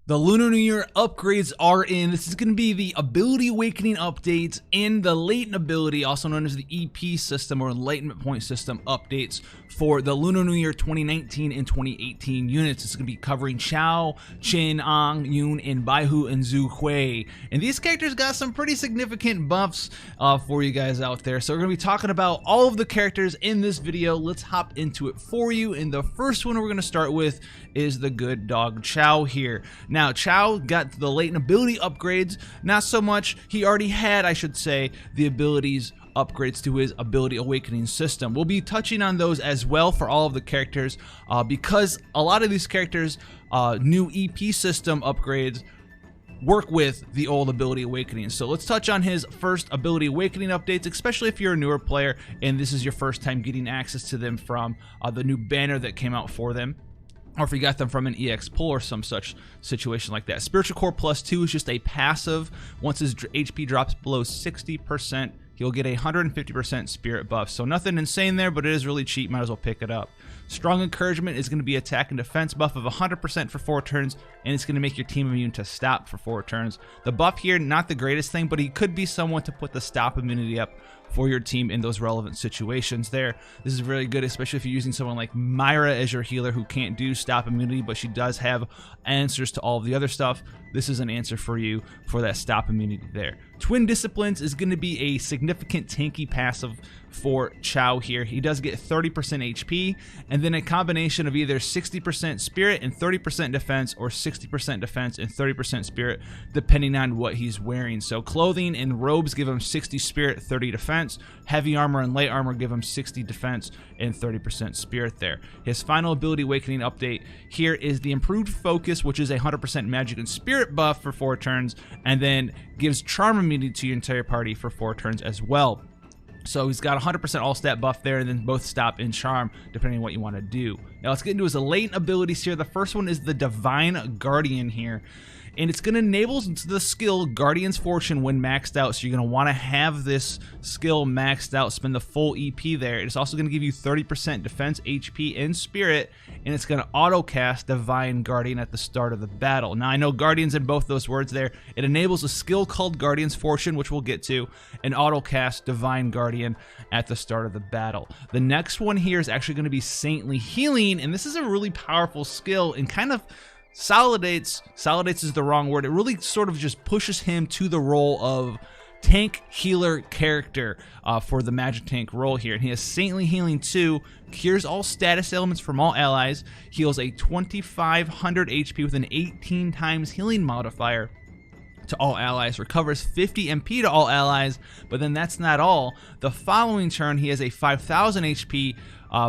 The Lunar New Year upgrades are in. This is going to be the Ability Awakening updates and the Latent ability, also known as the EP system or Enlightenment Point system updates for the Lunar New Year 2019 and 2018 units. It's going to be covering Chow, Qin, Ang, Yun, and Baihu, and Zhu Que. And these characters got some pretty significant buffs for you guys out there. So we're going to be talking about all of the characters in this video. Let's hop into it for you. And the first one we're going to start with is the good dog Chow here. Now, Chow got the latent ability upgrades, not so much. He already had, I should say, the abilities upgrades to his ability awakening system. We'll be touching on those as well for all of the characters because a lot of these characters' new EP system upgrades work with the old ability awakening. So let's touch on his first ability awakening updates, especially if you're a newer player and this is your first time getting access to them from the new banner that came out for them, or if you got them from an EX pull or some such situation like that. Spiritual Core +2 is just a passive. Once his HP drops below 60%, he'll get a 150% spirit buff. So nothing insane there, but it is really cheap. Might as well pick it up. Strong Encouragement is going to be attack and defense buff of 100% for 4 turns, and it's going to make your team immune to stop for 4 turns. The buff here, not the greatest thing, but he could be someone to put the stop immunity up for your team in those relevant situations there. This is really good, especially if you're using someone like Myra as your healer who can't do stop immunity, but she does have answers to all of the other stuff. This is an answer for you for that stop immunity there. Twin Disciplines is going to be a significant tanky passive for Chow here. He does get 30% HP, and then a combination of either 60% spirit and 30% defense, or 60% defense and 30% spirit, depending on what he's wearing. So clothing and robes give him 60 spirit, 30 defense. Heavy armor and light armor give him 60 defense and 30% spirit there. His final ability awakening update here is the improved focus, which is a 100% magic and spirit buff for 4 turns, and then gives charm immunity to your entire party for 4 turns as well. So he's got 100% all stat buff there, and then both stop and charm depending on what you want to do. Now let's get into his latent abilities here. The first one is the Divine Guardian here, and it's going to enable the skill Guardian's Fortune when maxed out. So you're going to want to have this skill maxed out, spend the full EP there. It's also going to give you 30% defense, HP, and spirit, and it's going to auto cast Divine Guardian at the start of the battle. Now I know Guardian's in both those words there. It enables a skill called Guardian's Fortune, which we'll get to, and auto cast Divine Guardian at the start of the battle. The next one here is actually going to be Saintly Healing, and this is a really powerful skill and kind of solidates is the wrong word. It really sort of just pushes him to the role of tank healer character for the magic tank role here. And he has Saintly Healing 2, cures all status ailments from all allies, heals a 2500 HP with an 18 times healing modifier to all allies, recovers 50 MP to all allies, but then that's not all. The following turn he has a 5000 HP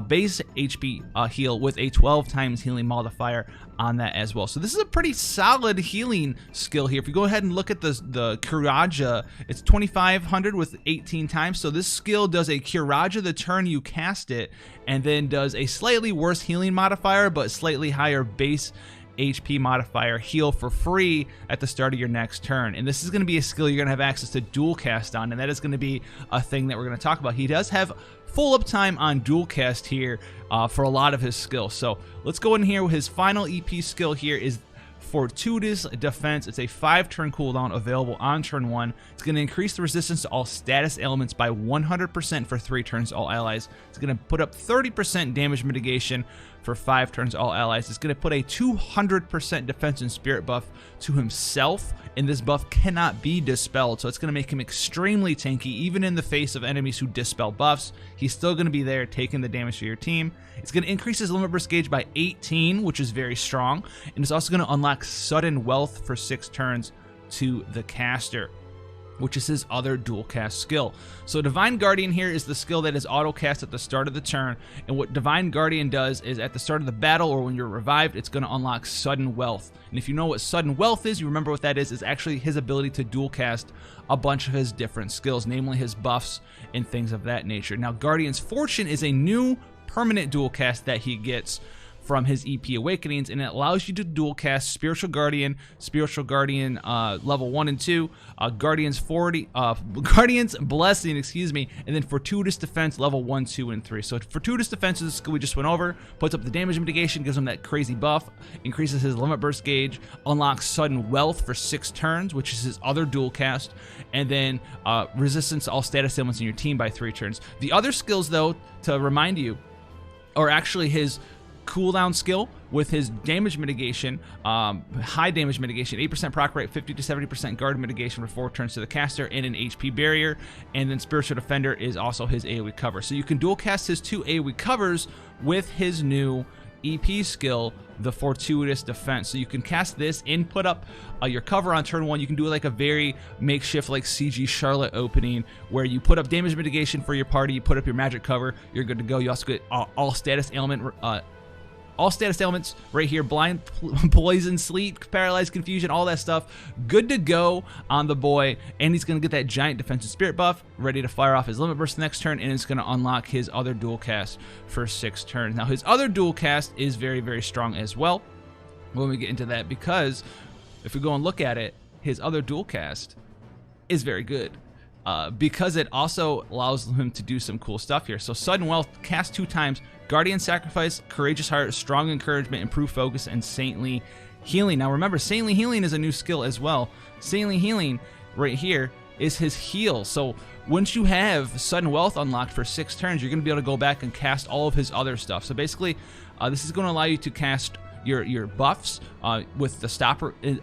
base HP heal with a 12 times healing modifier on that as well. So this is a pretty solid healing skill here. If you go ahead and look at the Curaja, it's 2500 with 18 times. So this skill does a Curaja the turn you cast it, and then does a slightly worse healing modifier but slightly higher base HP modifier heal for free at the start of your next turn. And this is going to be a skill you're going to have access to dual cast on, and that is going to be a thing that we're going to talk about. He does have full uptime on dual cast here for a lot of his skills. So let's go in here. His final EP skill here is Fortuitous Defense. It's a 5-turn cooldown available on turn 1. It's going to increase the resistance to all status ailments by 100% for 3 turns to all allies. It's going to put up 30% damage mitigation for 5 turns to all allies. It's going to put a 200% defense and spirit buff to himself, and this buff cannot be dispelled, so it's going to make him extremely tanky. Even in the face of enemies who dispel buffs, he's still going to be there taking the damage to your team. It's going to increase his limit burst gauge by 18, which is very strong, and it's also going to unlock sudden wealth for 6 turns to the caster, which is his other dual cast skill. So Divine Guardian here is the skill that is auto cast at the start of the turn, and what Divine Guardian does is at the start of the battle or when you're revived, it's going to unlock sudden wealth. And if you know what sudden wealth is, you remember what that is actually his ability to dual cast a bunch of his different skills, namely his buffs and things of that nature. Now Guardian's Fortune is a new permanent dual cast that he gets from his EP Awakenings, and it allows you to dual cast Spiritual Guardian level 1 and 2, Guardian's Blessing, and then Fortuitous Defense level 1, 2, and 3. So Fortuitous Defense is the skill we just went over, puts up the damage mitigation, gives him that crazy buff, increases his limit burst gauge, unlocks Sudden Wealth for 6 turns, which is his other dual cast, and then resistance to all status ailments in your team by 3 turns. The other skills, though, to remind you, are actually his cooldown skill with his damage mitigation, high damage mitigation, 8% proc rate, 50 to 70% guard mitigation for 4 turns to the caster, and an HP barrier. And then Spiritual Defender is also his AoE cover. So you can dual cast his 2 AoE covers with his new EP skill, the Fortuitous Defense. So you can cast this and put up your cover on turn 1. You can do like a very makeshift like CG Charlotte opening where you put up damage mitigation for your party, you put up your magic cover, you're good to go. You also get all status ailments right here: blind, poison, sleep, paralyzed, confusion, all that stuff. Good to go on the boy, and he's going to get that giant defensive spirit buff, ready to fire off his limit burst next turn, and it's going to unlock his other dual cast for 6 turns. Now his other dual cast is very, very strong as well when we get into that, because if we go and look at it, his other dual cast is very good. Because it also allows him to do some cool stuff here. So Sudden Wealth, cast 2 times, Guardian Sacrifice, Courageous Heart, Strong Encouragement, Improved Focus, and Saintly Healing. Now remember, Saintly Healing is a new skill as well. Saintly Healing right here is his heal. So once you have Sudden Wealth unlocked for 6 turns, you're going to be able to go back and cast all of his other stuff. So basically, this is going to allow you to cast your buffs with the stop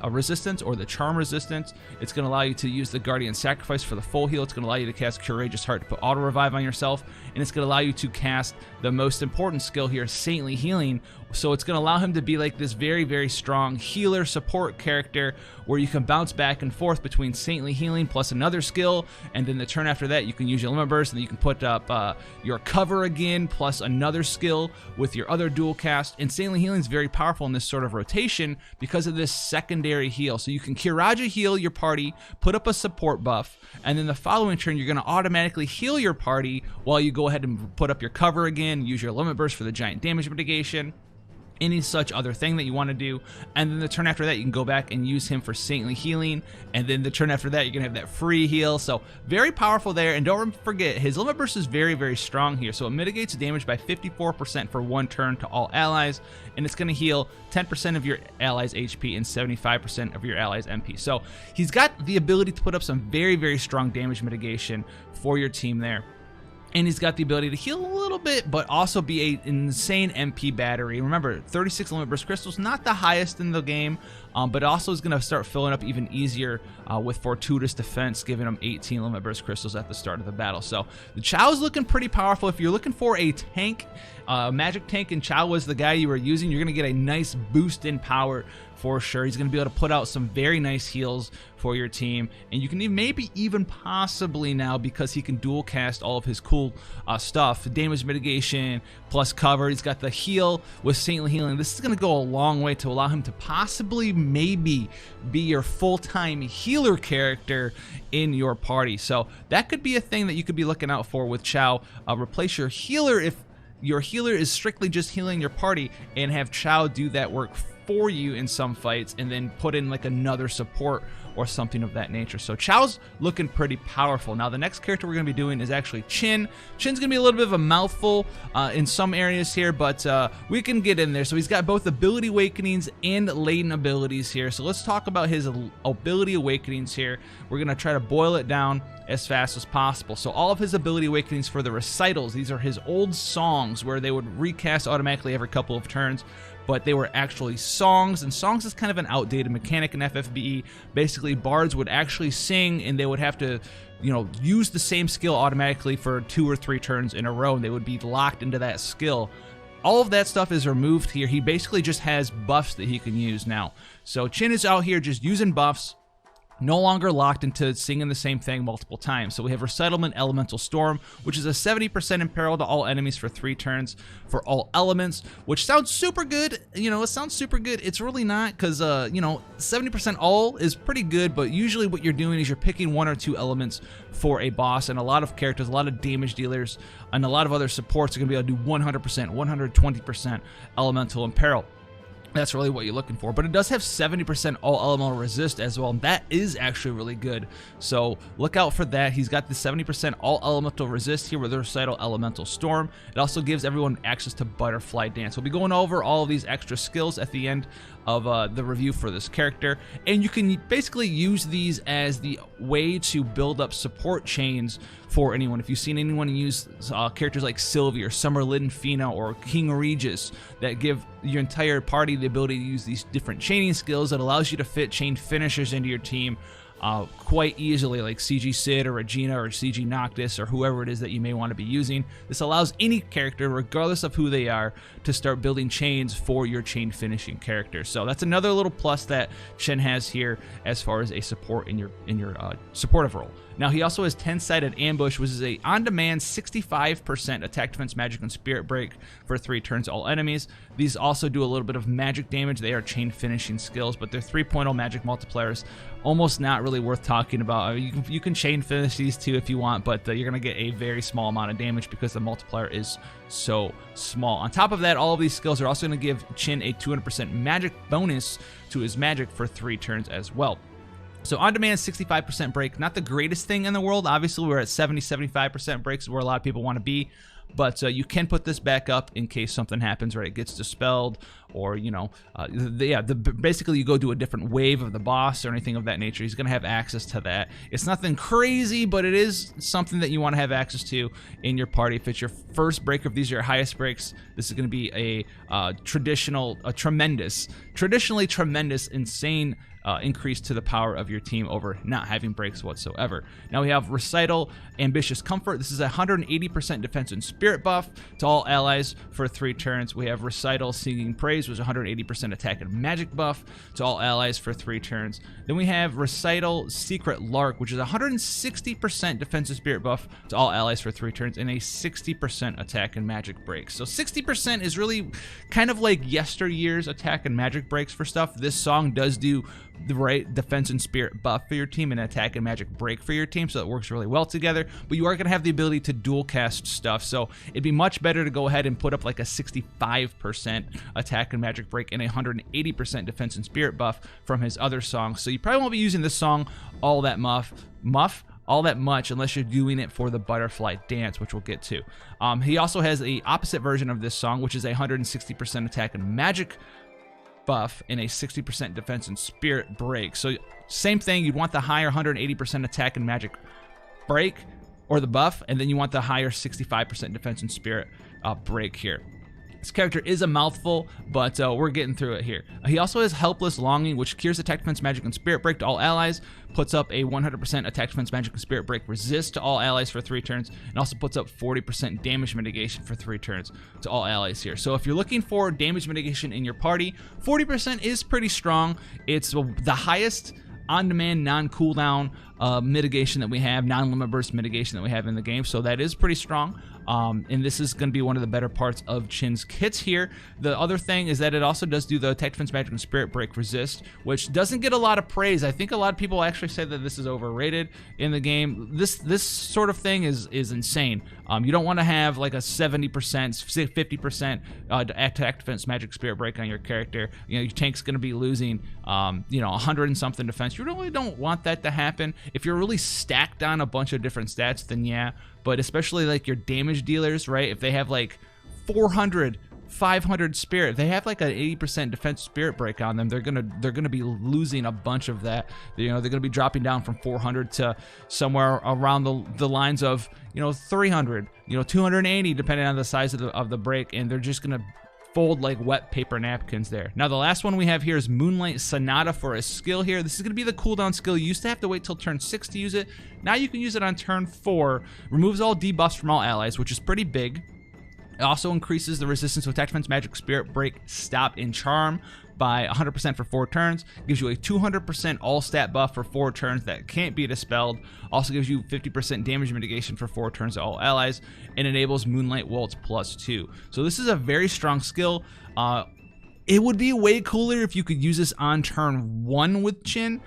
resistance or the charm resistance. It's going to allow you to use the Guardian Sacrifice for the full heal. It's going to allow you to cast Courageous Heart to put auto revive on yourself, and it's going to allow you to cast the most important skill here, Saintly Healing. So it's going to allow him to be like this very, very strong healer support character where you can bounce back and forth between Saintly Healing plus another skill, and then the turn after that you can use your limit burst, and then you can put up your cover again plus another skill with your other dual cast. And Saintly Healing is very powerful in this sort of rotation because of this secondary heal. So you can Kiraja heal your party, put up a support buff, and then the following turn you're going to automatically heal your party while you go ahead and put up your cover again, use your limit burst for the giant damage mitigation, any such other thing that you want to do. And then the turn after that you can go back and use him for Saintly Healing, and then the turn after that you're gonna have that free heal. So very powerful there. And don't forget, his limit burst is very, very strong here, so it mitigates damage by 54% for 1 turn to all allies, and it's gonna heal 10% of your allies HP and 75% of your allies MP. So he's got the ability to put up some very, very strong damage mitigation for your team there. And he's got the ability to heal a little bit, but also be an insane MP battery. Remember, 36 limit burst crystals, not the highest in the game, but also is going to start filling up even easier with Fortuitous Defense, giving him 18 limit burst crystals at the start of the battle. So the Chow is looking pretty powerful. If you're looking for a tank, magic tank, and Chow was the guy you were using, you're going to get a nice boost in power for sure. He's going to be able to put out some very nice heals for your team, and you can maybe even possibly now, because he can dual cast all of his cool stuff, damage mitigation plus cover, he's got the heal with Saintly Healing. This is going to go a long way to allow him to possibly maybe be your full-time healer character in your party. So that could be a thing that you could be looking out for with Chow. Replace your healer if your healer is strictly just healing your party, and have Chow do that work for you in some fights, and then put in like another support or something of that nature. So Chow's looking pretty powerful. Now the next character we're going to be doing is actually Chin. Chin's going to be a little bit of a mouthful in some areas here, but we can get in there. So he's got both ability awakenings and latent abilities here. So let's talk about his ability awakenings here. We're going to try to boil it down as fast as possible. So all of his ability awakenings for the recitals, these are his old songs where they would recast automatically every couple of turns, but they were actually songs, and songs is kind of an outdated mechanic in FFBE. Basically, bards would actually sing, and they would have to, use the same skill automatically for 2 or 3 turns in a row, and they would be locked into that skill. All of that stuff is removed here. He basically just has buffs that he can use now. So Chin is out here just using buffs, no longer locked into singing the same thing multiple times. So we have Recitlement Elemental Storm, which is a 70% imperil to all enemies for 3 turns for all elements, which sounds super good. You know, it sounds super good. It's really not, because, you know, 70% all is pretty good, but usually what you're doing is you're picking 1 or 2 elements for a boss, and a lot of characters, a lot of damage dealers, and a lot of other supports are going to be able to do 100%, 120% elemental imperil. That's really what you're looking for, but it does have 70% all elemental resist as well, and that is actually really good. So look out for that. He's got the 70% all elemental resist here with the Recital Elemental Storm. It also gives everyone access to Butterfly Dance. We'll be going over all of these extra skills at the end of the review for this character, and you can basically use these as the way to build up support chains for anyone. If you've seen anyone use characters like Sylvie or Summer Linfina or King Regis that give your entire party the ability to use these different chaining skills that allows you to fit chain finishers into your team quite easily, like CG Sid or Regina or CG Noctis or whoever it is that you may want to be using. This allows any character, regardless of who they are, to start building chains for your chain finishing character. So that's another little plus that Chen has here as far as a support in your supportive role. Now he also has 10-sided ambush, which is a on-demand 65% attack, defense, magic, and spirit break for 3 turns all enemies. These also do a little bit of magic damage. They are chain finishing skills, but they're 3.0 magic multipliers. Almost not really worth talking about. You can chain finish these too if you want, but you're going to get a very small amount of damage because the multiplier is so small. On top of that, all of these skills are also going to give Chin a 200% magic bonus to his magic for 3 turns as well. So on-demand 65% break, not the greatest thing in the world. Obviously, we're at 70-75% breaks where a lot of people want to be, but you can put this back up in case something happens, right? It gets dispelled, or, you know, basically you go to a different wave of the boss or anything of that nature. He's going to have access to that. It's nothing crazy, but it is something that you want to have access to in your party. If it's your first break, if these are your highest breaks, this is going to be a traditionally tremendous, insane increase to the power of your team over not having breaks whatsoever. Now we have Recital Ambitious Comfort. This is a 180% defense and spirit buff to all allies for 3 turns. We have Recital Singing Praise, which is 180% attack and magic buff to all allies for 3 turns. Then we have Recital Secret Lark, which is 160% defense and spirit buff to all allies for 3 turns, and a 60% attack and magic break. So 60% is really kind of like yesteryear's attack and magic breaks for stuff. This song does do the right defense and spirit buff for your team and attack and magic break for your team, so it works really well together. But you are going to have the ability to dual cast stuff, so it'd be much better to go ahead and put up like a 65% attack and magic break and a 180% defense and spirit buff from his other songs. So you probably won't be using this song all that much unless you're doing it for the Butterfly Dance, which we'll get to. He also has the opposite version of this song, which is a 160% attack and magic buff and a 60% defense and spirit break. So same thing, you'd want the higher 180% attack and magic break or the buff, and then you want the higher 65% defense and spirit break here. This character is a mouthful, but we're getting through it here. He also has Helpless Longing, which cures attack, defense, magic, and spirit break to all allies, puts up a 100% attack, defense, magic, and spirit break resist to all allies for 3 turns, and also puts up 40% damage mitigation for 3 turns to all allies here. So if you're looking for damage mitigation in your party, 40% is pretty strong. It's the highest on-demand, non-cooldown mitigation that we have, non-limit burst mitigation that we have in the game, so that is pretty strong. And this is going to be one of the better parts of Chin's kits here. The other thing is that it also does do the attack, defense, magic, and spirit break resist, which doesn't get a lot of praise. I think a lot of people actually say that this is overrated in the game. This sort of thing is insane. You don't want to have like a 70%, 50% attack, defense, magic, spirit break on your character. You know, your tank's going to be losing, 100 and something defense. You really don't want that to happen. If you're really stacked on a bunch of different stats, then yeah. But especially like your damage dealers, right? If they have like 400, 500 spirit, if they have like an 80% defense spirit break on them, they're gonna be losing a bunch of that. You know, they're gonna be dropping down from 400 to somewhere around the lines of 300, 280, depending on the size of the break, and they're just gonna fold like wet paper napkins there. Now the last one we have here is Moonlight Sonata for a skill here. This is going to be the cooldown skill. You used to have to wait till turn 6 to use it. Now you can use it on turn 4. Removes all debuffs from all allies, which is pretty big. It also increases the resistance to attack, defense, magic, spirit, break, stop, and charm by 100% for 4 turns. Gives you a 200% all stat buff for 4 turns that can't be dispelled. Also gives you 50% damage mitigation for 4 turns to all allies, and enables Moonlight Waltz +2. So this is a very strong skill. It would be way cooler if you could use this on turn 1 with Chin.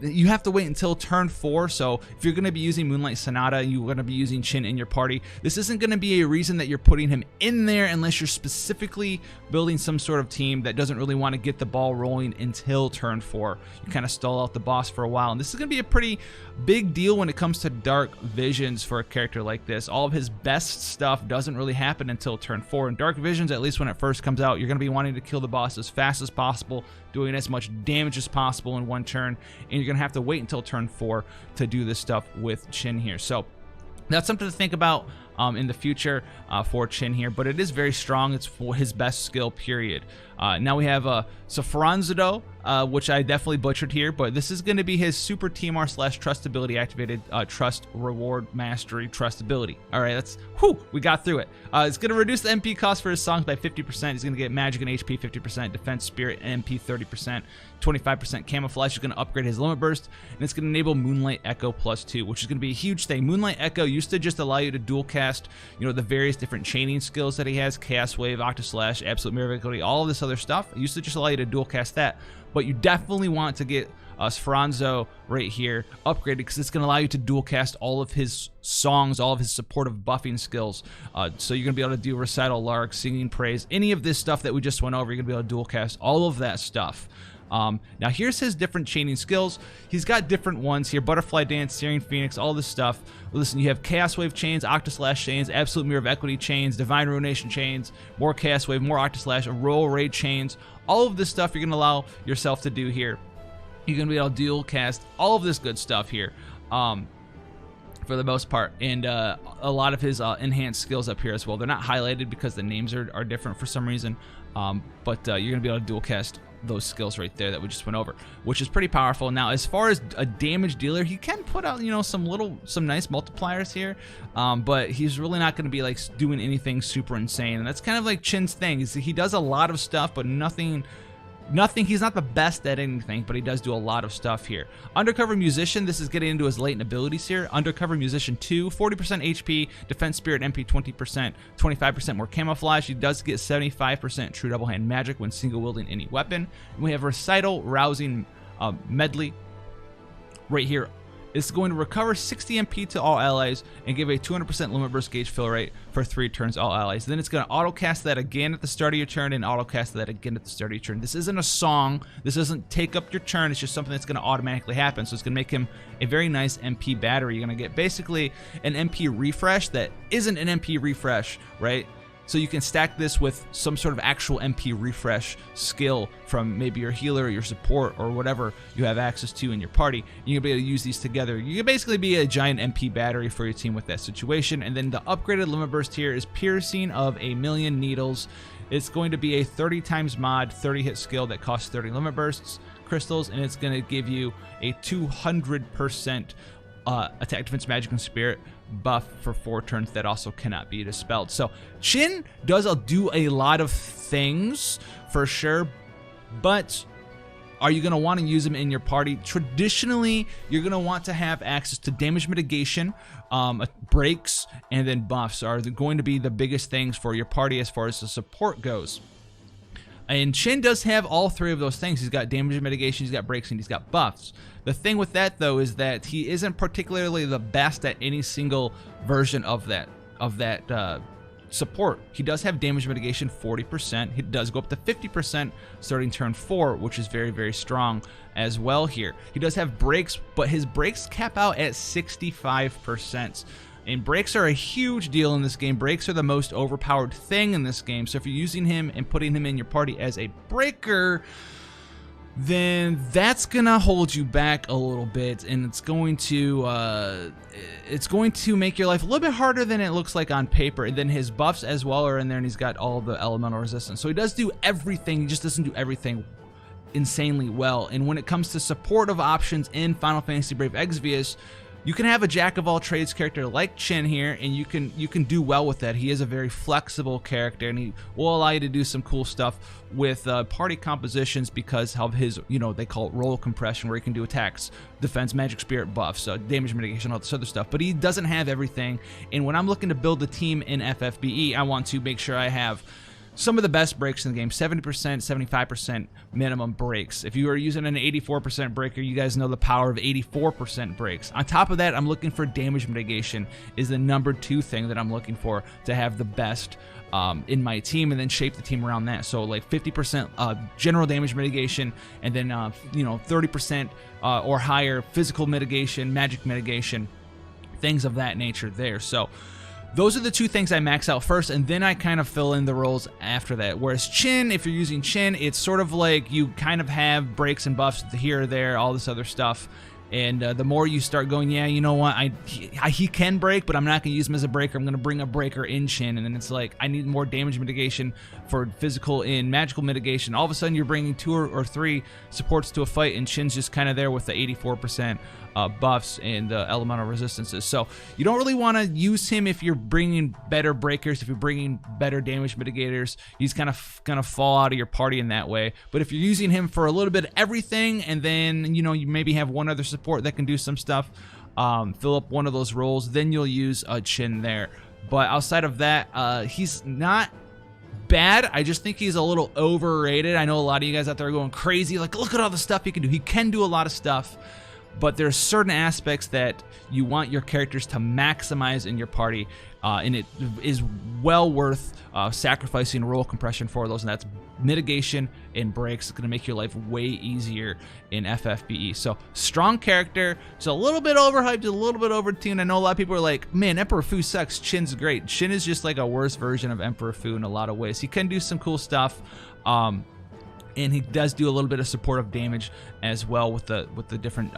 You have to wait until turn 4, so if you're going to be using Moonlight Sonata, you're going to be using Chin in your party, this isn't going to be a reason that you're putting him in there unless you're specifically building some sort of team that doesn't really want to get the ball rolling until turn 4. You kind of stall out the boss for a while, and this is going to be a pretty big deal when it comes to Dark Visions for a character like this. All of his best stuff doesn't really happen until turn 4, and Dark Visions, at least when it first comes out, you're going to be wanting to kill the boss as fast as possible, doing as much damage as possible in 1 turn, and you're going to have to wait until turn 4 to do this stuff with Chin here. So that's something to think about in the future for Chin here, but it is very strong. It's for his best skill, period. Now we have Saffron Shadow, which I definitely butchered here, but this is going to be his super TMR / trust ability activated trust reward mastery trust ability. All right, that's we got through it. It's going to reduce the MP cost for his songs by 50%. He's going to get magic and HP 50%, defense, spirit, and MP 30%, 25% camouflage. He's going to upgrade his limit burst, and it's going to enable Moonlight Echo +2, which is going to be a huge thing. Moonlight Echo used to just allow you to dual cast, the various different chaining skills that he has, Chaos Wave, Octaslash, Absolute Mirror of Equity, all of this other stuff. It used to just allow you to dual cast that, but you definitely want to get Sfranzo right here upgraded, because it's going to allow you to dual cast all of his songs, all of his supportive buffing skills. So you're going to be able to do Recital, Lark, Singing Praise, any of this stuff that we just went over. You're going to be able to dual cast all of that stuff. Now here's his different chaining skills. He's got different ones here: Butterfly Dance, Searing Phoenix, all this stuff. Listen, you have Chaos Wave chains, Octaslash chains, Absolute Mirror of Equity chains, Divine Ruination chains, more Chaos Wave, more Octaslash, Royal Raid chains. All of this stuff you're going to allow yourself to do here. You're going to be able to dual cast all of this good stuff here. For the most part, and a lot of his enhanced skills up here as well. They're not highlighted because the names are different for some reason, but you're going to be able to dual cast those skills right there that we just went over, which is pretty powerful. Now, as far as a damage dealer, he can put out some nice multipliers here, but he's really not going to be like doing anything super insane, and that's kind of like Chin's thing. Is he does a lot of stuff, but nothing. He's not the best at anything, but he does do a lot of stuff here. Undercover Musician, this is getting into his latent abilities here. Undercover Musician 2, 40% HP, defense, spirit, MP 20%, 25% more camouflage. He does get 75% true double hand magic when single wielding any weapon. And we have Recital, Rousing Medley right here. It's going to recover 60 MP to all allies and give a 200% limit burst gauge fill rate for 3 turns all allies. Then it's going to auto cast that again at the start of your turn and auto cast that again at the start of your turn. This isn't a song. This doesn't take up your turn. It's just something that's going to automatically happen. So it's going to make him a very nice MP battery. You're going to get basically an MP refresh that isn't an MP refresh, right? So you can stack this with some sort of actual MP refresh skill from maybe your healer or your support or whatever you have access to in your party. You'll be able to use these together. You can basically be a giant MP battery for your team with that situation. And then the upgraded limit burst here is Piercing of a Million Needles. It's going to be a 30 times mod, 30 hit skill that costs 30 limit bursts crystals, and it's going to give you a 200% attack, defense, magic, and spirit buff for 4 turns that also cannot be dispelled. So Chin does do a lot of things for sure, but are you going to want to use him in your party? Traditionally, you're going to want to have access to damage mitigation, breaks, and then buffs are going to be the biggest things for your party as far as the support goes. And Chin does have all 3 of those things. He's got damage mitigation, he's got breaks, and he's got buffs. The thing with that, though, is that he isn't particularly the best at any single version of that support. He does have damage mitigation 40%. It does go up to 50% starting turn 4, which is very, very strong as well here. He does have breaks, but his breaks cap out at 65%. And breaks are a huge deal in this game. Breaks are the most overpowered thing in this game. So if you're using him and putting him in your party as a breaker, then that's gonna hold you back a little bit, and it's going to make your life a little bit harder than it looks like on paper. And then his buffs as well are in there, and he's got all the elemental resistance. So he does do everything. He just doesn't do everything insanely well. And when it comes to supportive options in Final Fantasy Brave Exvius, You can have a jack of all trades character like Chin here, and you can do well with that. He is a very flexible character, and he will allow you to do some cool stuff with party compositions because of his, you know, they call it role compression, where he can do attacks, defense, magic, spirit buffs, damage mitigation, all this other stuff. But he doesn't have everything, and when I'm looking to build the team in FFBE, I want to make sure I have some of the best breaks in the game, 70%, 75% minimum breaks. If you are using an 84% breaker, you guys know the power of 84% breaks. On top of that, I'm looking for damage mitigation is the #2 thing that I'm looking for to have the best in my team, and then shape the team around that. So like 50% general damage mitigation, and then 30% or higher physical mitigation, magic mitigation, things of that nature there. So those are the 2 things I max out first, and then I kind of fill in the roles after that. Whereas Chin, if you're using Chin, it's sort of like you kind of have breaks and buffs here or there, all this other stuff. And the more you start going, yeah, you know what, he can break, but I'm not going to use him as a breaker. I'm going to bring a breaker in Chin, and then it's like I need more damage mitigation for physical and magical mitigation. All of a sudden, you're bringing 2 or 3 supports to a fight, and Chin's just kind of there with the 84% buffs and elemental resistances. So you don't really want to use him if you're bringing better breakers, if you're bringing better damage mitigators. He's kind of going to fall out of your party in that way. But if you're using him for a little bit of everything, and then, you know, you maybe have one other support that can do some stuff, fill up one of those roles, then you'll use a Chin there. But outside of that, he's not bad. I just think he's a little overrated. I know a lot of you guys out there are going crazy, like, look at all the stuff he can do. He can do a lot of stuff, but there's certain aspects that you want your characters to maximize in your party, and it is well worth sacrificing role compression for those, and that's mitigation and breaks. It's going to make your life way easier in FFBE. So strong character. It's a little bit overhyped, a little bit overtuned. I know a lot of people are like, man, Emperor Fu sucks. Chin's great. Chin is just like a worse version of Emperor Fu in a lot of ways. He can do some cool stuff. And he does do a little bit of supportive damage as well with the different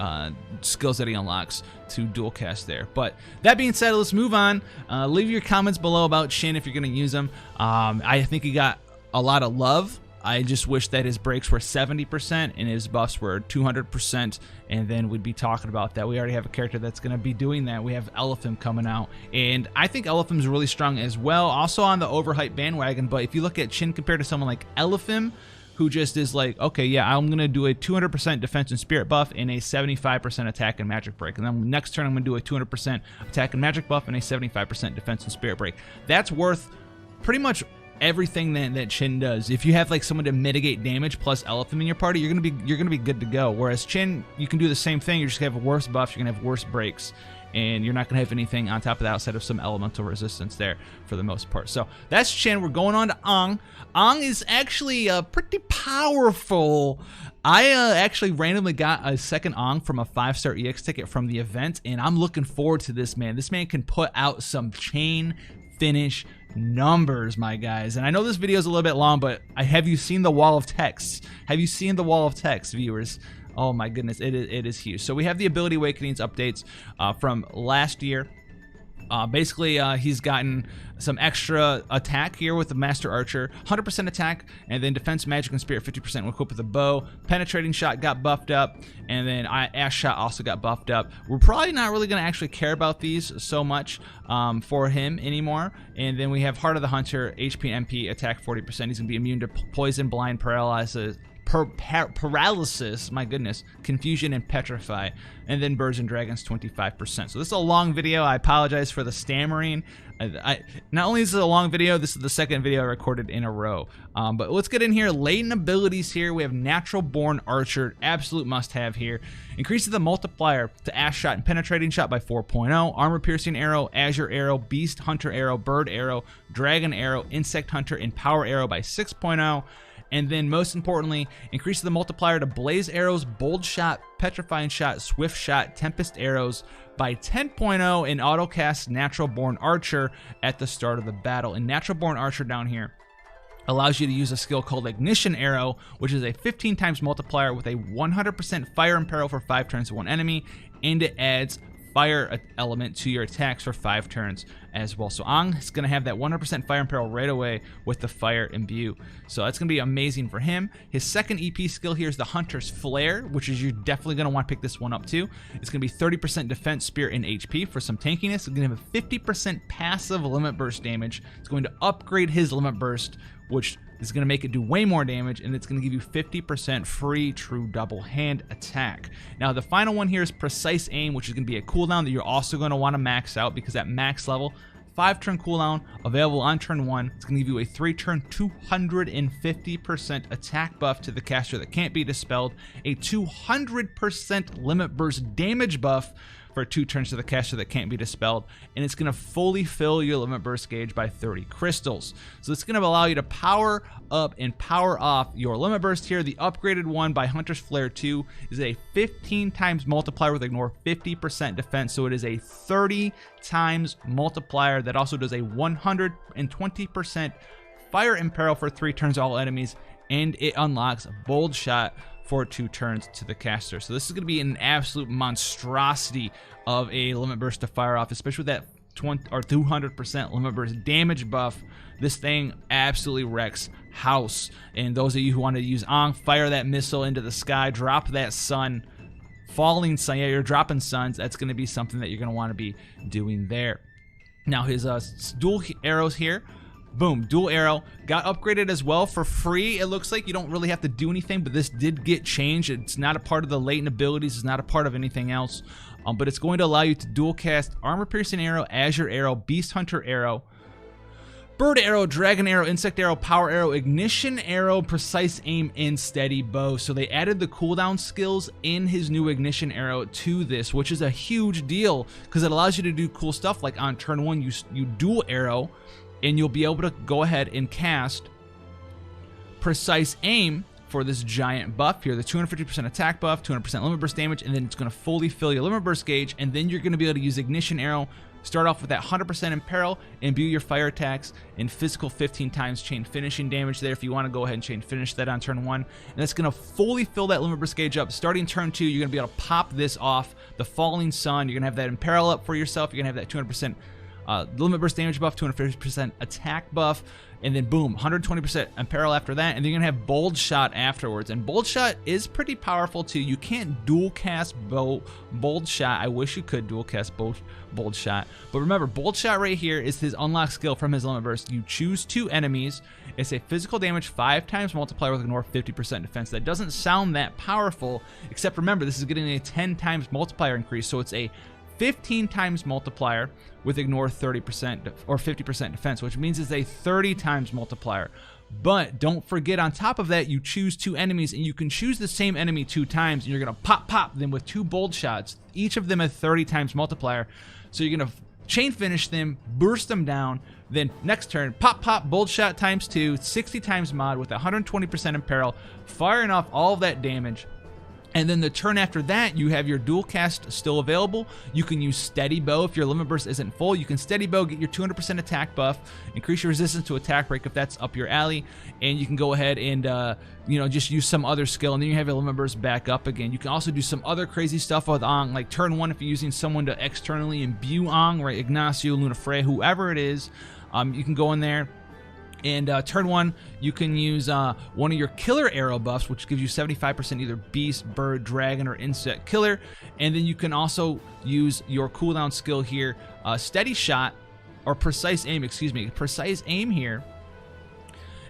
skills that he unlocks to dual cast there. But that being said, let's move on. Leave your comments below about Chin if you're going to use him. I think he got a lot of love. I just wish that his breaks were 70% and his buffs were 200%, and then we'd be talking about that. We already have a character that's going to be doing that. We have Elephim coming out, and I think Elephim's really strong as well. Also on the overhyped bandwagon, but if you look at Chin compared to someone like Elephim, who just is like, okay, yeah, I'm going to do a 200% defense and spirit buff and a 75% attack and magic break. And then next turn, I'm going to do a 200% attack and magic buff and a 75% defense and spirit break. That's worth pretty much everything that Chin does. If you have like someone to mitigate damage plus Elephant in your party, you're gonna be good to go. Whereas Chin, you can do the same thing. You're just gonna have worse buffs. You're gonna have worse breaks, and you're not gonna have anything on top of that outside of some elemental resistance there for the most part. So that's Chin. We're going on to Ong. Ong is actually pretty powerful. I actually randomly got a second Ong from a 5-star EX ticket from the event, and I'm looking forward to this man. This man can put out some chain finish numbers, my guys. And I know this video is a little bit long, but have you seen the wall of text? Have you seen the wall of text, viewers? Oh my goodness, it is huge. So we have the Ability Awakenings updates from last year. Basically, he's gotten some extra attack here with the Master Archer, 100% attack, and then defense, magic, and spirit 50% when equipped with a bow. Penetrating shot got buffed up, and then Ash shot also got buffed up. We're probably not really going to actually care about these so much for him anymore. And then we have Heart of the Hunter, HP and MP, attack 40%. He's going to be immune to poison, blind, paralysis, my goodness, confusion, and petrify, and then birds and dragons 25%. So this is a long video. I apologize for the stammering. Not only is it a long video, this is the second video I recorded in a row. But let's get in here. Latent abilities here. We have Natural Born Archer, absolute must-have here. Increases the multiplier to Ash Shot and Penetrating Shot by 4.0. Armor Piercing Arrow, Azure Arrow, Beast Hunter Arrow, Bird Arrow, Dragon Arrow, Insect Hunter, and Power Arrow by 6.0. And then most importantly, increase the multiplier to Blaze Arrows, Bold Shot, Petrifying Shot, Swift Shot, Tempest Arrows by 10.0, and autocast Natural Born Archer at the start of the battle. And Natural Born Archer down here allows you to use a skill called Ignition Arrow, which is a 15 times multiplier with a 100% fire and peril for 5 turns to one enemy, and it adds fire element to your attacks for 5 turns as well. So Ang is going to have that 100% fire imperil right away with the fire imbue. So that's going to be amazing for him. His second EP skill here is the Hunter's Flare, which is you're definitely going to want to pick this one up too. It's going to be 30% defense, spirit, and HP for some tankiness. It's going to have a 50% passive limit burst damage. It's going to upgrade his limit burst, which is going to make it do way more damage, and it's going to give you 50% free true double hand attack. Now the final one here is Precise Aim, which is going to be a cooldown that you're also going to want to max out, because at max level, 5-turn cooldown available on turn 1. It's going to give you a 3-turn 250% attack buff to the caster that can't be dispelled, a 200% limit burst damage buff for 2 turns to the caster that can't be dispelled, and it's going to fully fill your limit burst gauge by 30 crystals. So it's going to allow you to power up and power off your limit burst here. The upgraded one by Hunter's Flare 2 is a 15 times multiplier with ignore 50% defense, so it is a 30 times multiplier that also does a 120% fire imperil for 3 turns all enemies, and it unlocks Bold Shot for 2 turns to the caster. So this is going to be an absolute monstrosity of a limit burst to fire off, especially with that 200% limit burst damage buff. This thing absolutely wrecks house. And those of you who want to use Ang, fire that missile into the sky, drop that sun, falling sun. Yeah, you're dropping suns. That's going to be something that you're going to want to be doing there. Now his dual arrows here. Boom, dual arrow got upgraded as well for free. It looks like you don't really have to do anything, but this did get changed. It's not a part of the latent abilities. It's not a part of anything else, but it's going to allow you to dual cast Armor Piercing Arrow, Azure Arrow, Beast Hunter Arrow, Bird Arrow, Dragon Arrow, Insect Arrow, Power Arrow, Ignition Arrow, Precise Aim, and Steady Bow. So they added the cooldown skills in his new Ignition Arrow to this, which is a huge deal because it allows you to do cool stuff like on turn 1 you dual arrow, and you'll be able to go ahead and cast Precise Aim for this giant buff here, the 250% attack buff, 200% limit burst damage, and then it's going to fully fill your limit burst gauge, and then you're going to be able to use Ignition Arrow, start off with that 100% imperil, imbue your fire attacks, and physical 15 times chain finishing damage there if you want to go ahead and chain finish that on turn 1, and that's going to fully fill that limit burst gauge up. Starting turn 2, you're going to be able to pop this off, the Falling Sun, you're going to have that imperil up for yourself, you're going to have that 200% limit burst damage buff, 250% attack buff, and then boom, 120% imperil after that, and then you're gonna have Bold Shot afterwards. And Bold Shot is pretty powerful too. You can't dual cast Bold Shot. I wish you could dual cast Bold Shot, but remember, Bold Shot right here is his unlocked skill from his limit burst. You choose 2 enemies. It's a physical damage 5 times multiplier with ignore 50% defense. That doesn't sound that powerful, except remember, this is getting a 10 times multiplier increase, so it's a 15 times multiplier with ignore 30% or 50% defense, which means it's a 30 times multiplier. But don't forget, on top of that, you choose 2 enemies, and you can choose the same enemy 2 times, and you're going to pop them with 2 bold shots, each of them a 30 times multiplier. So you're going to chain finish them, burst them down, then next turn, pop, bold shot times 2, 60 times mod with 120% imperil, firing off all of that damage. And then the turn after that, you have your dual cast still available. You can use Steady Bow if your limit burst isn't full. You can Steady Bow, get your 200% attack buff, increase your resistance to attack break if that's up your alley, and you can go ahead and just use some other skill, and then you have your limit burst back up again. You can also do some other crazy stuff with Ang, like turn 1 if you're using someone to externally imbue Ang, right? Ignacio, Luna Frey, whoever it is, you can go in there. And turn 1, you can use one of your killer arrow buffs, which gives you 75% either beast, bird, dragon, or insect killer. And then you can also use your cooldown skill here, Steady Shot, or Precise Aim, Precise Aim here.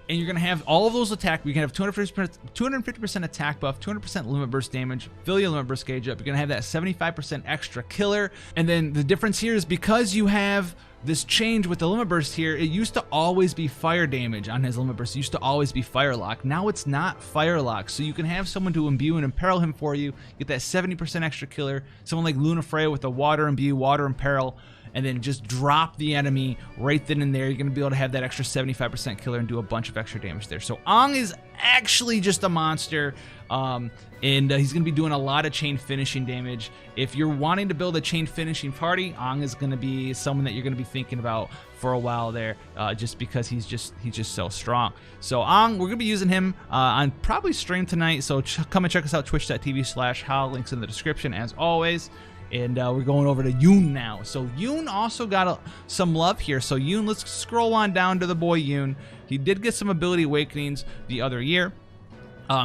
And you're going to have all of those attack. You can have 250% attack buff, 200% limit burst damage, fill your limit burst gauge up. You're going to have that 75% extra killer. And then the difference here is because you have this change with the limit burst here, it used to always be fire damage on his limit burst. It used to always be fire lock. Now it's not fire lock. So you can have someone to imbue and imperil him for you, get that 70% extra killer. Someone like Luna Frey with the water imbue, water imperil, and then just drop the enemy right then and there. You're going to be able to have that extra 75% killer and do a bunch of extra damage there. So Ang is actually just a monster, and he's going to be doing a lot of chain finishing damage. If you're wanting to build a chain finishing party, Ang is going to be someone that you're going to be thinking about for a while there, just because he's just so strong. So Ang, we're going to be using him on probably stream tonight, so come and check us out, twitch.tv/how, links in the description as always. And we're going over to Yoon now. So Yoon also got some love here. So Yoon, let's scroll on down to the boy Yoon. He did get some ability awakenings the other year.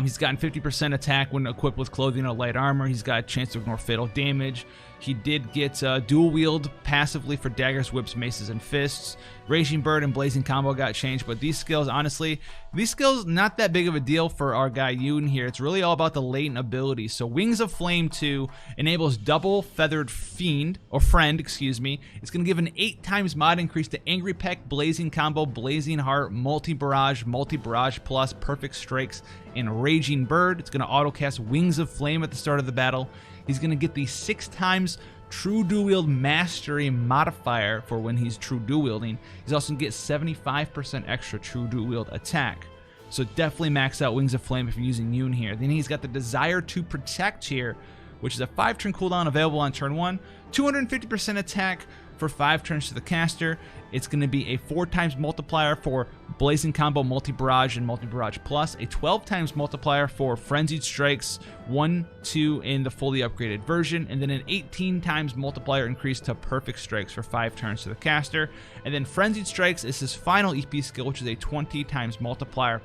He's gotten 50% attack when equipped with clothing or light armor. He's got a chance to ignore fatal damage. He did get dual wield passively for daggers, whips, maces, and fists. Raging Bird and Blazing Combo got changed, but these skills, honestly, not that big of a deal for our guy Yoon here. It's really all about the latent abilities. So Wings of Flame 2 enables double feathered friend, excuse me. It's going to give an 8 times mod increase to Angry Peck, Blazing Combo, Blazing Heart, Multi-Barrage Plus, Perfect Strikes, and Raging Bird. It's going to auto-cast Wings of Flame at the start of the battle. He's going to get the 6 times True Dual Wield Mastery modifier for when he's True Dual Wielding. He's also going to get 75% extra True Dual Wield attack. So definitely max out Wings of Flame if you're using Yoon here. Then he's got the Desire to Protect here, which is a 5-turn cooldown available on turn 1. 250% attack for 5 turns to the caster. It's going to be a 4 times multiplier for Blazing Combo, Multi-Barrage, and Multi-Barrage Plus. A 12 times multiplier for Frenzied Strikes 1, 2 in the fully upgraded version. And then an 18 times multiplier increase to Perfect Strikes for 5 turns to the caster. And then Frenzied Strikes is his final EP skill, which is a 20 times multiplier.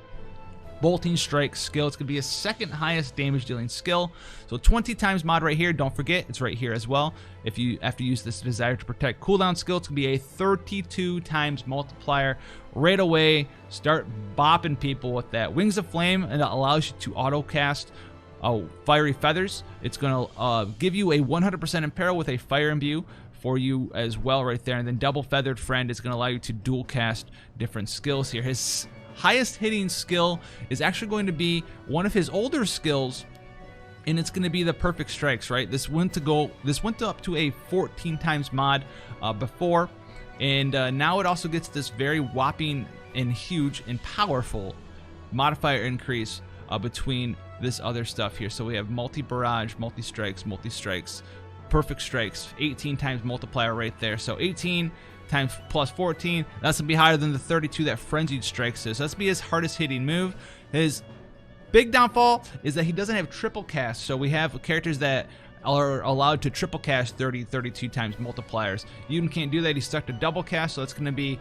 Bolting Strike skill. It's going to be his second highest damage dealing skill. So 20 times mod right here. Don't forget, it's right here as well. If you have to use this Desire to Protect cooldown skill, it's going to be a 32 times multiplier right away. Start bopping people with that. Wings of Flame, and it allows you to auto cast Fiery Feathers. It's going to give you a 100% imperil with a Fire Imbue for you as well right there. And then Double Feathered Friend is going to allow you to dual cast different skills here. His highest hitting skill is actually going to be one of his older skills, and it's going to be the Perfect Strikes, right? This went up to a 14 times mod before, and now it also gets this very whopping and huge and powerful modifier increase between this other stuff here. So we have Multi-Barrage, Multi-Strikes, Perfect Strikes, 18 times multiplier right there. So 18 times plus 14, that's gonna be higher than the 32 that Frenzied Strikes is. So that's gonna be his hardest hitting move. His big downfall is that he doesn't have triple cast. So we have characters that are allowed to triple cast 32 times multipliers. Yoon can't do that. He's stuck to double cast, so that's gonna be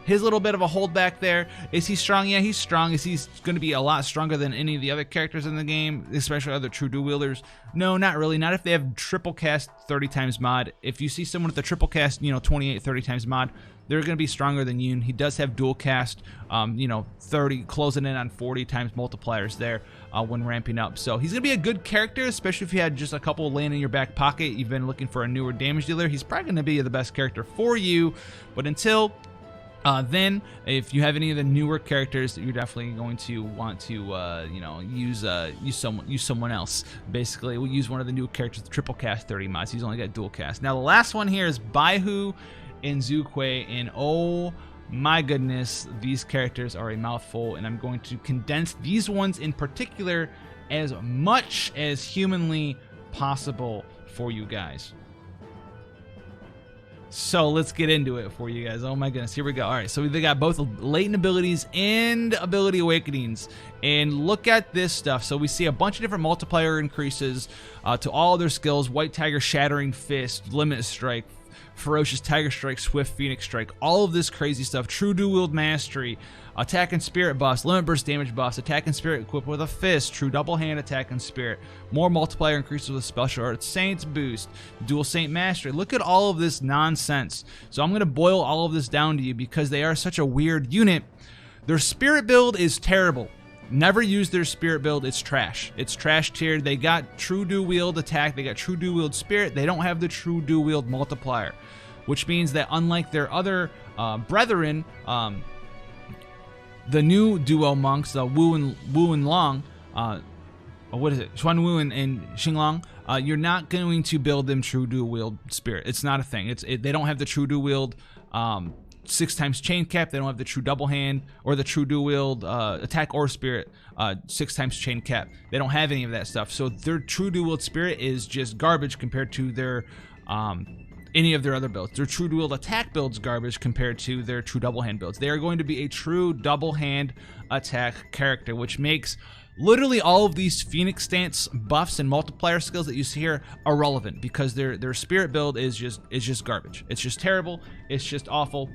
his little bit of a holdback there. Is he strong? Yeah, he's strong. Is he going to be a lot stronger than any of the other characters in the game, especially other true dual wielders? No, not really. Not if they have triple cast 30 times mod. If you see someone with a triple cast, 28, 30 times mod, they're going to be stronger than Yoon. He does have dual cast, 30, closing in on 40 times multipliers there when ramping up. So he's going to be a good character, especially if you had just a couple laying in your back pocket. You've been looking for a newer damage dealer. He's probably going to be the best character for you. But until then, if you have any of the newer characters, you're definitely going to want to, use someone else. Basically, we'll use one of the new characters, the triple cast 30 mods. He's only got dual cast. Now, the last one here is Baihu and Zhu Que, and oh my goodness, these characters are a mouthful, and I'm going to condense these ones in particular as much as humanly possible for you guys. So let's get into it for you guys. Oh my goodness, here we go. All right, so they got both latent abilities and ability awakenings. And look at this stuff. So we see a bunch of different multiplier increases to all their skills. White Tiger, Shattering Fist, Limit Strike, Ferocious Tiger Strike, Swift Phoenix Strike, all of this crazy stuff. True Dual Wield Mastery, Attack and Spirit buffs, Limit Burst damage buffs, Attack and Spirit equipped with a Fist, True Double Hand Attack and Spirit, more multiplier increases with Special Art, Saints boost, Dual Saint Mastery. Look at all of this nonsense. So I'm going to boil all of this down to you because they are such a weird unit. Their Spirit build is terrible. Never use their Spirit build. It's trash. It's trash tier. They got True Dual Wield Attack. They got True Dual Wield Spirit. They don't have the True Dual Wield Multiplier, which means that unlike their other brethren, the new duo monks, the Wu and Long, what is it? Xuan Wu and Xinglong, you're not going to build them True Dual Wield Spirit. It's not a thing. They don't have the True Dual Wield 6 times chain cap. They don't have the True Double Hand or the True Dual Wield Attack or Spirit 6 times chain cap. They don't have any of that stuff. So their True Dual Wield Spirit is just garbage compared to their any of their other builds. Their True Dual Wield Attack builds garbage compared to their True Double Hand builds. They are going to be a true double hand attack character, which makes literally all of these Phoenix stance buffs and multiplier skills that you see here are relevant because their spirit build is just garbage. It's just terrible. It's just awful.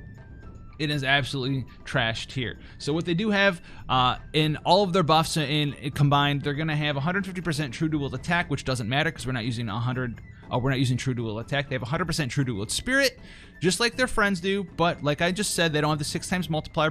It is absolutely trashed here. So what they do have in all of their buffs in combined, they're gonna have 150% true dual attack, which doesn't matter because we're not using 100. We're not using true dual attack. They have 100% true dual spirit, just like their friends do. But like I just said, they don't have the 6 times multiplier,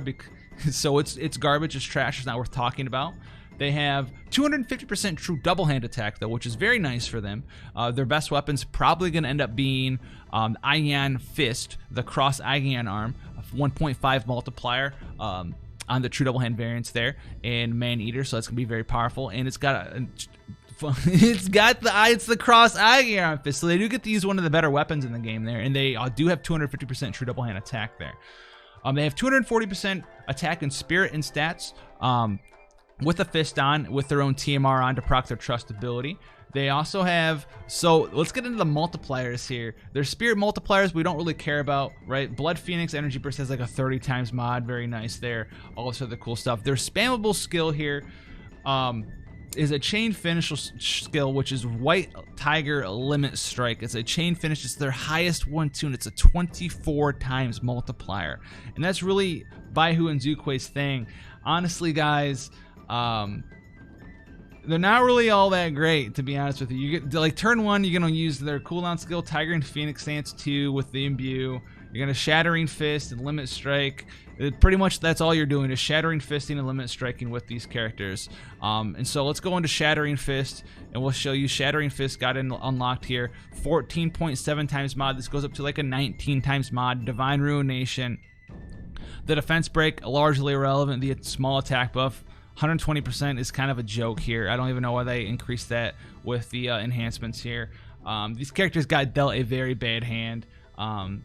so it's garbage. It's trash. It's not worth talking about. They have 250% true double hand attack though, which is very nice for them. Their best weapon's probably going to end up being Iron Fist, the cross Iron arm, 1.5 multiplier on the true double hand variants there, and Man Eater, so that's going to be very powerful. And it's got it's the cross Iron Fist, so they do get to use one of the better weapons in the game there, and they do have 250% true double hand attack there. They have 240% attack and spirit and stats. With a fist on, with their own TMR on to proc their trust ability. They also have, so let's get into the multipliers here. Their spirit multipliers we don't really care about, right? Blood Phoenix Energy Burst has like a 30 times mod, very nice there. All this other cool stuff. Their spammable skill here is a chain finish skill, which is White Tiger Limit Strike. It's a chain finish. It's their highest one too, and it's a 24 times multiplier. And that's really Baihu and Zhu Que's thing. Honestly, guys, they're not really all that great, to be honest with you. You get like turn 1, you're gonna use their cooldown skill Tiger and Phoenix Stance 2 with the imbue. You're gonna Shattering Fist and Limit Strike. Pretty much that's all you're doing is Shattering Fisting and Limit Striking with these characters. And so let's go into Shattering Fist, and we'll show you Shattering Fist got unlocked here. 14.7 times mod. This goes up to like a 19 times mod. Divine Ruination. The defense break largely irrelevant. The small attack buff. 120% is kind of a joke here. I don't even know why they increased that with the enhancements here. These characters got dealt a very bad hand. Can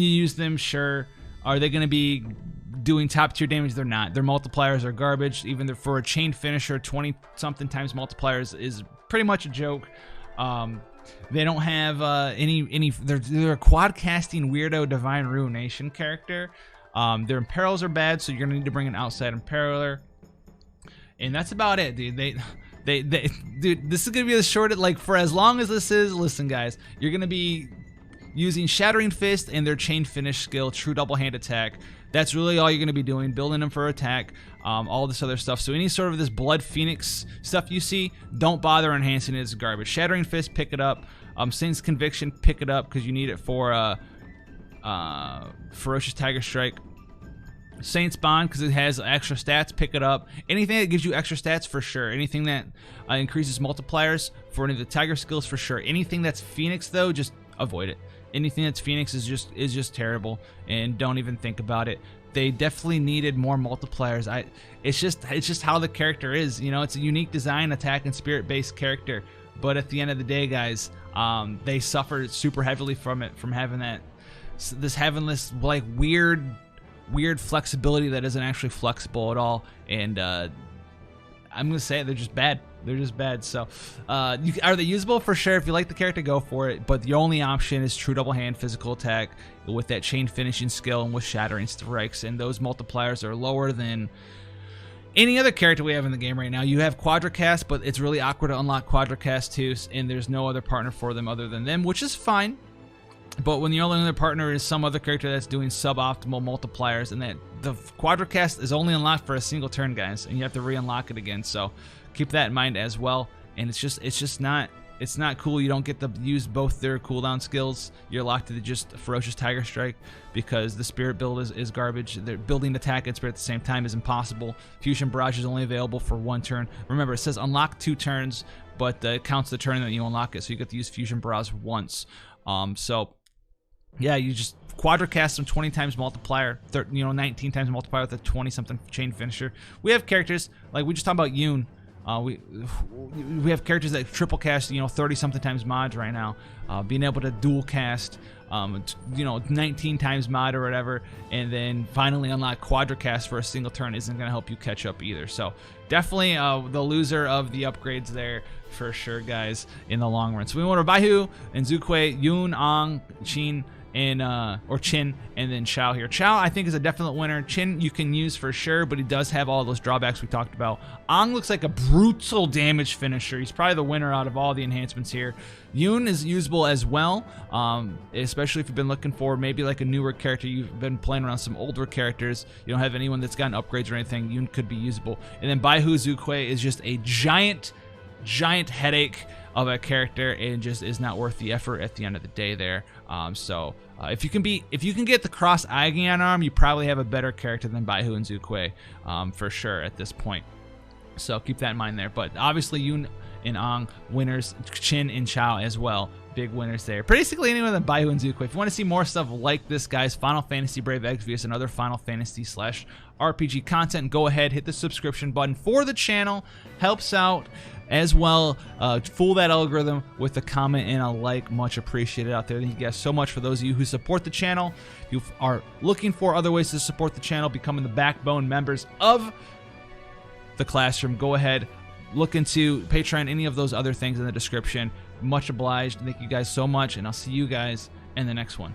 you use them? Sure. Are they going to be doing top tier damage? They're not. Their multipliers are garbage. Even for a chain finisher, 20 something times multipliers is pretty much a joke. They don't have any. They're a quad casting weirdo Divine Ruination character. Their imperils are bad, so you're gonna need to bring an outside impeller. And that's about it, dude. Dude, this is gonna be the short. Like for as long as this is, listen, guys, you're gonna be using Shattering Fist and their chain finish skill, true double hand attack. That's really all you're gonna be doing, building them for attack, all this other stuff. So any sort of this Blood Phoenix stuff you see, don't bother enhancing it. It's garbage. Shattering Fist, pick it up. Saint's Conviction, pick it up because you need it for Ferocious Tiger Strike. Saint's Bond because it has extra stats, pick it up. Anything that gives you extra stats, for sure. Anything that increases multipliers for any of the Tiger skills, for sure. Anything that's Phoenix though, just avoid it. Anything that's Phoenix is just terrible, and don't even think about it. They definitely needed more multipliers. It's just how the character is. You know, it's a unique design, attack and spirit based character. But at the end of the day, guys, they suffered super heavily from it, from having this like weird flexibility that isn't actually flexible at all. And I'm gonna say it, they're just bad. They're just bad. So are they usable? For sure. If you like the character, go for it. But the only option is true double hand physical attack with that chain finishing skill and with Shattering Strikes, and those multipliers are lower than any other character we have in the game right now. You have Quadracast, but it's really awkward to unlock Quadracast too, and there's no other partner for them other than them, which is fine. But when the only other partner is some other character that's doing suboptimal multipliers, and that the Quadracast is only unlocked for a single turn, guys, and you have to re-unlock it again. So keep that in mind as well. And it's not cool. You don't get to use both their cooldown skills. You're locked to just Ferocious Tiger Strike because the spirit build is garbage. They're building attack and spirit at the same time is impossible. Fusion Barrage is only available for 1 turn. Remember, it says unlock 2 turns, but it counts the turn that you unlock it, so you get to use Fusion Barrage once. So yeah, you just Quadracast them 20 times multiplier, 19 times multiplier with a 20-something chain finisher. We have characters like we just talked about Yoon. We have characters that triple cast 30-something times mods right now. Being able to dual cast 19 times mod or whatever, and then finally unlock Quadracast for a single turn isn't going to help you catch up either. So definitely the loser of the upgrades there for sure, guys, in the long run. So we want Baihu and Zhu Que, Yoon, Ong, Chin, and or Chin, and then Chow here. Chow, I think, is a definite winner. Chin you can use for sure, but he does have all those drawbacks we talked about. Ang looks like a brutal damage finisher. He's probably the winner out of all the enhancements here. Yoon is usable as well, especially if you've been looking for maybe like a newer character. You've been playing around some older characters. You don't have anyone that's gotten upgrades or anything. Yoon could be usable. And then Baihu Zhu Que is just a giant headache of a character, and just is not worth the effort at the end of the day there. If you can get the cross Aigian arm, you probably have a better character than Baihu and Zhu Que, for sure at this point. So keep that in mind there. But obviously Yoon and Ang winners, Chin and Chow as well, big winners there. Basically anyone than Baihu and Zhu Que. If you want to see more stuff like this, guys, Final Fantasy Brave Exvius and other Final Fantasy / RPG content, go ahead, hit the subscription button for the channel. Helps out as well. Fool that algorithm with a comment and a like, much appreciated out there. Thank you guys so much for those of you who support the channel. If you are looking for other ways to support the channel, becoming the backbone members of the classroom, go ahead, look into Patreon, any of those other things in the description. Much obliged. Thank you guys so much, and I'll see you guys in the next one.